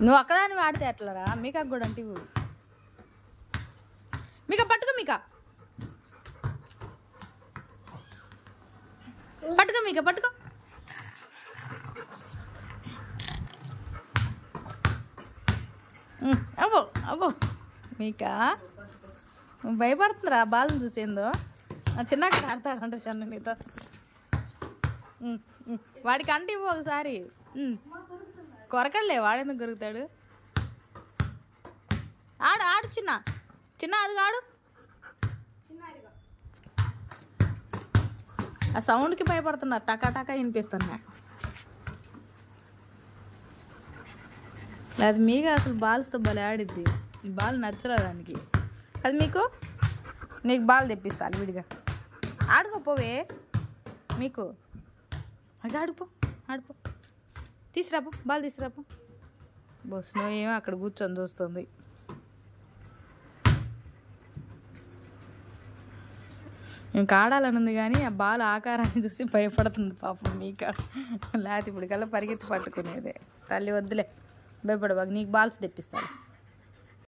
నువ్వు ఒక్కదాన్ని వాడితే ఎట్లరా? మీకా కూడా అంటే మీకా పట్టుకో, మీకా పట్టుకో, మీకా పట్టుకో. అబ్బో అబ్బో మీకా భయపడుతుందిరా బాల్ని చూసేందో. చిన్నగా ఆడతాడంట చిన్న నీతో. వాడికి అంటే ఇవ్వు ఒకసారి. కొరకలే, వాడెందుకు దొరుకుతాడు? ఆడు ఆడు చిన్న చిన్న, అది ఆడు. ఆ సౌండ్కి భయపడుతున్నారు, టకా టకా వినిపిస్తున్నా. అది మీకు అసలు బాల్స్తో భలే ఆడిద్ది. ఈ బాల్ నచ్చలేదు దానికి. అది నీకు బాల్ తెప్పిస్తాను విడిగా. ఆడుకోపోవే మీకు. అది ఆడుపో తీసుకురాపో, బాల్ తీసుకురాపో. బస్సులో ఏమో అక్కడ కూర్చొని చూస్తుంది. ఇంకా ఆడాలని ఉంది కానీ ఆ బాల్ ఆకారాన్ని చూసి భయపడుతుంది పాపం మీకా. లేకపోతే ఇప్పుడు కల్లా పరిగెత్తి పట్టుకునేదే. తల్లి వద్దులే, భయపడబాకు, నీకు బాల్స్ తెప్పిస్తాను.